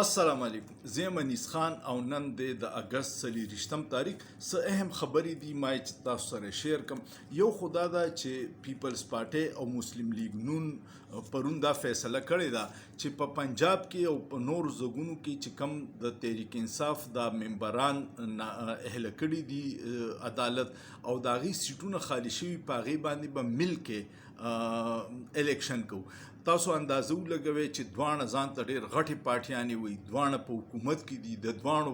السلام علیکم زه منیس خان او نن د اگست 23 تاریخ څه اهم خبرې دي ما چې تاسو سره شیر کوم. یو خدا دا چې پیپلز پارټي او مسلم لیگ نون پرون دا فیصله کړې ده چې په پنجاب کې او په نور زګونو کې چې کم د تحریک انصاف دا ممبران اهله کړي دي عدالت او د هغې سیټونه خالي شوي په هغې باندې به مل کې الیکشن کوو. تاسو اندازه ولګوئ چې دواړه ځان ته ډېر غټې پارټیانې وي، دواړه په حکومت کې دي، د دواړو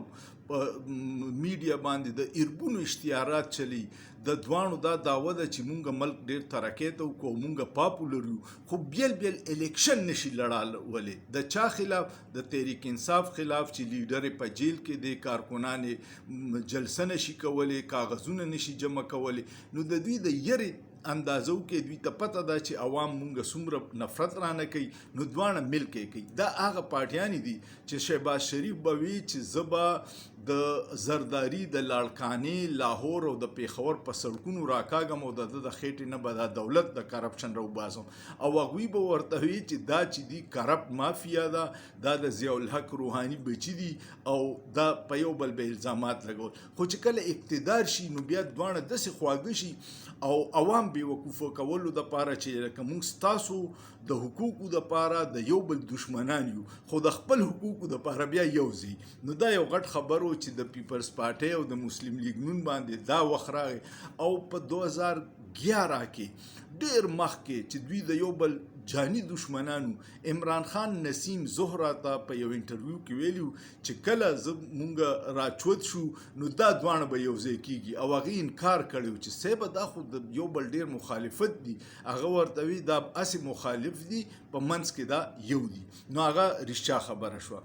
په میډیا باندې د اربونو اشتهارات چلی، د دواړو دا دعوه ده چې مونږ ملک ډېر ترقۍ ته وکړو، مونږ پاپولر یو، خو بیل بیل الیکشن نشي لړاولی. د چا خلاف؟ د تحریک انصاف خلاف چې لیډر په جیل کې دی، کارکنان جلسه نشي کولی، کاغذونه نشي جمع کولی. نو د دوی د یرې اندازو کې دوی ته پته ده چې عوام مونږ څومره نفرت رانه کوي، نو دواړه مل کې کوي. دا هغه پارټیانې دي چې شهباز شریف به وي چې زه به د زرداري د لاړکانې لاهور او د پیښور په سړکونو راکاږم او د خېټې نه به دا دولت د کرپشن راوباسم، او هغوی به ورته وي چې دا چې دي کرپټ مافیا ده، دا د ضیاءالحق روحاني بچي دي او دا په یو بل به الزامات لګول. خو چې کله اقتدار شي نو بیا دواړه داسې خواږه شي او عوام بې وقوفه کولو دپاره چې لکه موږ ستاسو د حقوقو دپاره د یو بل دشمنان یو، خو د خپل حقوقو دپاره بیا یو ځي. نو دا یو غټ خبر و چې د پیپلز پارټي او د مسلم لیگ نون باندې دا وخت راغی. او په 2011 کې ډېر مخکې چې دوی د یو بل جاني دشمنانو، عمران خان نسیم زهرا ته په یو انټرویو کې ویلي چې کله مونږ راچود شو نو دا دواړه به یو ځای کېږي، او هغې انکار کړی چې صیبه دا خو د یو بل ډېر مخالفت دي. هغه ورته وي دا هسې مخالف دي، په منځ کې دا یو دي. نو هغه رښتیا خبره شوه.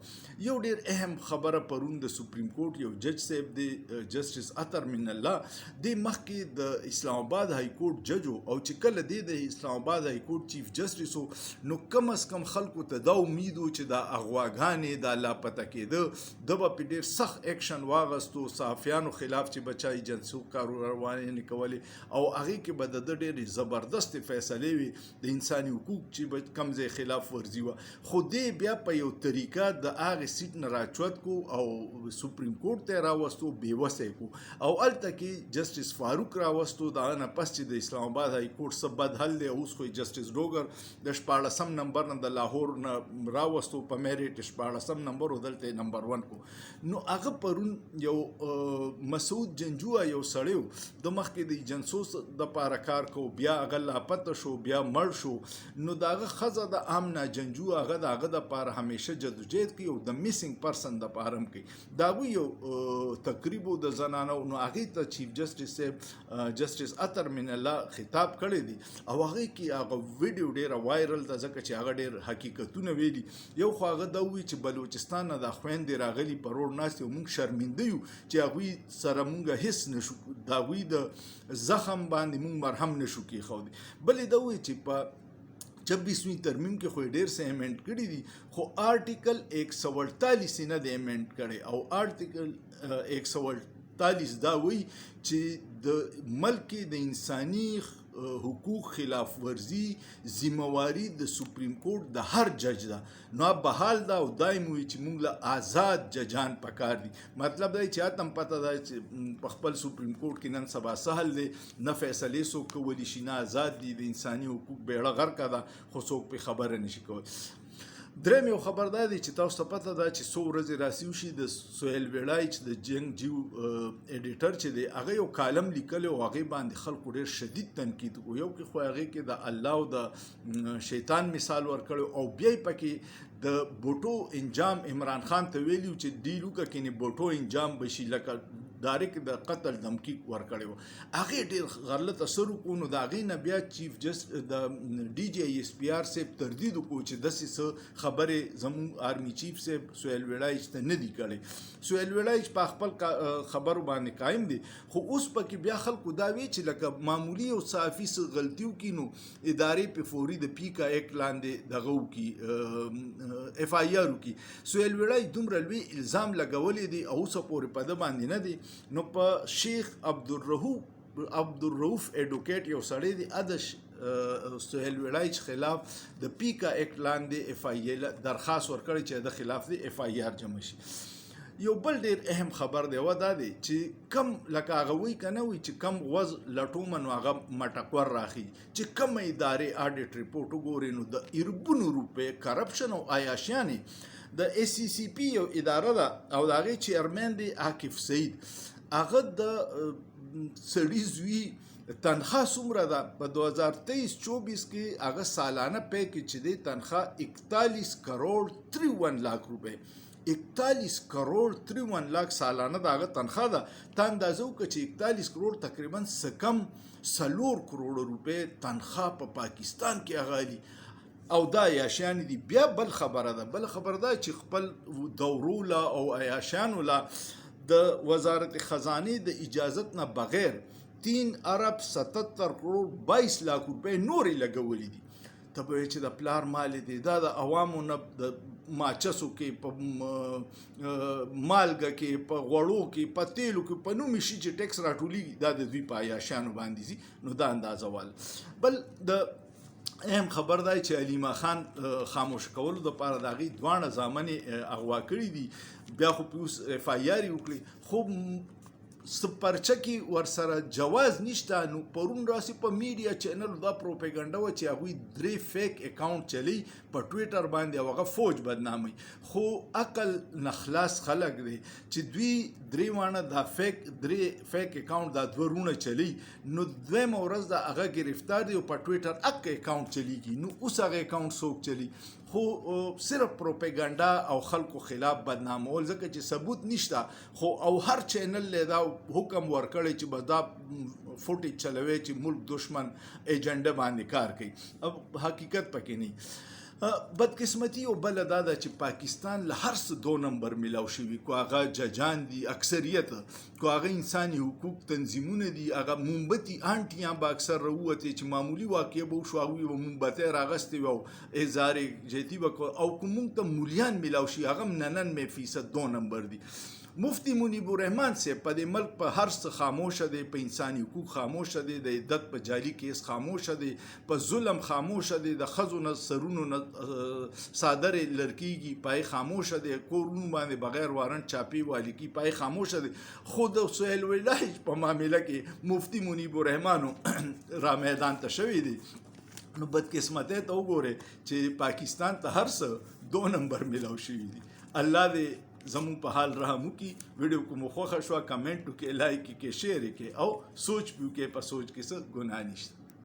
یو ډېر اهم خبره پرون د سپریم کورټ یو جج صاحب دی، جسټس عطر من الله، دی مخکې د اسلام آباد های کورټ جج و، او چې کله دی د اسلام آباد های کورټ چیف جسټس نو کم از کم خلکو ته دا امید و چې دا اغواګانې دا لاپته کېده ده به پې ډېر سخت ایکشن واغستو صحافیانو خلاف چې به چا ایجنسیو کاروانې کولې، او هغې کې به د ده ډېرې زبردستې فیصلې وي د انساني حقوق چې به کم ځای خلاف ورزي وه. خو دې بیا په یو طریقه د هغې سیټ نه راچوت کو او سپریم کورټ ته یې راوستو، بېوسی کو، او هلته کې جسټس فاروق راوستو. د هغه نه پس چې د اسلام آباد های کورټ څه بد حل دی، اوس خو جسټس ډوګر د 14 نمبر نه د لاهور نه راوستو په میریټ 14 نمبر و، دلته یې نمبر 1 کو. نو هغه پرون یو مسعود جنجوه یو سړی و، د مخکې د ایجنسو دپاره کار کو، بیا هغه لاپته شو، بیا مړ شو. نو د هغه ښځه د آمنا جنجوه هغه د هغه دپاره همیشه جدوجهد کوي او د میسنګ پرسن دپاره هم کوي. د هغوی یو تقریب و د زنانو، نو هغې ته چیف جسټس صاحب جسټس عطر من الله خطاب کړی دی، او هغې کې هغه ویډیو ډېره وایرل ده ځکه چې هغه ډېر حقیقتونه ویلي. یو خو هغه دا ووایي چې بلوچستان نه دا خویندې راغلي په روډ ناستې او موږ شرمنده یو چې هغوی سره موږ هېڅ نشو، د هغوی د زخم باندې موږ مرهم نشو کېښودی. بلې دا ووایي چې په 26ویں ترمیم کې خو یې ډېر څه امینډ کړي دي، خو آرټیکل 148 یې نه دی امینډ کړی، او آرټیکل 148 دا وایي چې د ملک کې د انساني حقوق خلاف ورزي ذمہواری د سپریم کورټ د هر جج ده. نو بحال ده او دایم وي چې موږ له آزاد ججان پکار دي. مطلب دا چې هته هم پته ده چې په خپل سپریم کورټ کې نن سبا سهل دی، نه فیصلې څوک کولی شي، نه آزاد دي، د انساني حقوق بیړه غرقه ده، خو څوک پې خبره نشي کولی. دریم یو خبر دا دی چې تاسو ته پته ده چې څو ورځې راسیو شي د سهیل ویړای چې د جنګ جیو ایډیټر چې دی هغه یو کالم لیکلی او هغې باندې خلکو ډېر شدید تنقید کو. یو کې خو هغې کې د الله او د شیطان مثال ورکړی، او بیا یې پکې د بوټو انجام عمران خان ته ویلي چې ډیل وکړه کنې بوټو انجام به شي، لکه ډایرکټ د قتل دمکی ورکړی و. هغې ډېر غلط اثر وکړو. نو د هغې نه بیا چیف جسټ د ډي جی آی ایس پي آر صاحب تردید وکړو چې داسې څه خبرې زموږ آرمي چیف صاحب سهیل ویړایچ ته نه دي کړی. سهیل ویړایچ په خپل خبرو باندې قایم دی، خو اوس پکې بیا خلکو دا وی چې لکه معمولي یو صحافي څه غلطي وکړي نو ادارې په فوري د پیکا ایکټ لاندې دغه وکړي، اف آی آر وکړي. سهیل ویړایچ دومره لوی الزام لګولی دی او اوسه پورې په ده باندې نه دی. نو په شیخ عبدالرؤف ایډوکیټ یو سړی دی، سهیل وړای خلاف د پیکا اکټ لاندې اف آی درخواست ورکړی چې د خلاف د اف آی آر جمع شي. یو بل ډیر اهم خبر دی و دا دی چې کم لکه هغه وی کنه وی چې کم غوز لټومه نو هغه مټکور راخي چې کم ادارې اډیټ ریپورټ وګوري نو د اربونو روپې کرپشن او عیاشیانې د ای سی سی پی یو اداره ده او د هغې چیرمن دی عاکف سعید هغه د سړي زوی تنخواه څومره ده په 2023-24 کې هغه سالانه پیکیج چې دی تنخواه 41 کروڑ 53 لاکھ روپے 41 کروڑ 53 لاکھ سالانه د هغه تنخواه ده. تا اندازه وکړه چې 41 کروڑ تقریبا څه کم 4 کروڑ روپۍ تنخواه په پاکستان کې هغه او دا عیاشیان دي. بیا بل خبره ده چې خپل دورو لا او عیاشیانو لا د وزارت خزانه د اجازت نه بغیر 3 ارب 77 کروڑ 22 لاکھ روپۍ نورې لګولې دي. ته به چې د پلار مال دی دا د عوامو نه د ماچسو کې په مالګه کې په غوړو کې په تیلو کې په نومي شي چې ټیکس راټولیږي دا د دوی په عیاشیانو باندې ځي نو دا اندازه وال. بل د اهم خبر دی چې علیما خان خاموش کولو دپاره د هغې دواړه زامنې اغوا کړي دي. بیا خو په اوس اف آی آر یې وکړي خو سپرچه کې ورسره جواز نشته. نو پرون راسي په میډیا چینل دا پروپاګاندا و چې هغوی 3 فیک اکاونټ چلی په ټویټر باندې او هغه فوج بدنامي خو عقل نخلاص خلک دی چې دوی 3 وانه دا فیک اکاونټ دا 2 رونه چلی نو دویمه ورځ د هغه گرفتار دی او په ټویټر اک اکاونټ چلیږي. نو اوس هغه اکاونټ څوک چلی خو صرف پروپاګاندا او خلکو خلاف بدنامول ځکه چې ثبوت نشته خو او هر چینل له دا حکم ورکړی چې به دا فوټیج چلوي چې ملک دشمن ایجنډا باندې کار کوي اب حقیقت پکې نه. بدقسمتي او بل دا ده چې پاکستان له هر څه 2 نمبر ملاو شوي کو هغه ججان دي اکثریت کو هغه انساني حقوق تنظیمونه دي هغه مومبتي آنټیان به اکثر راووتې چې معمولی واقع به وشو هغوی به مومبتۍ راغستې وي او اظهار جهتي به او که موږ ته مولیان ملاو شي هغه هم 99% 2 نمبر دي. مفتی منیب الرحمن صاحب په دې ملک په هر څه خاموشه دی په انساني حقوق خاموشه دی د عدت په جعلي کیس خاموشه دی په ظلم خاموشه دی د ښځو نه سرونو نه څادرې لرکېږي پای خاموشه دی کورونو باندې بغیر وارنټ چاپی والي کی پای خاموشه دی. خو د سهیل ولاج په معامله کې مفتی منیب الرحمن را میدان ته شوی دی. نو بدقسمتۍ ته وګورئ چې پاکستان ته هر څه 2 نمبر ملاو شوي دي. الله دې زمون په حال رحم وکړي. ویډیو کو مو خوښه شوه کمنټ وکړئ لایک کړئ شیر کړئ او سوچ پیو کې په سوچ کې څه ګناه نشته.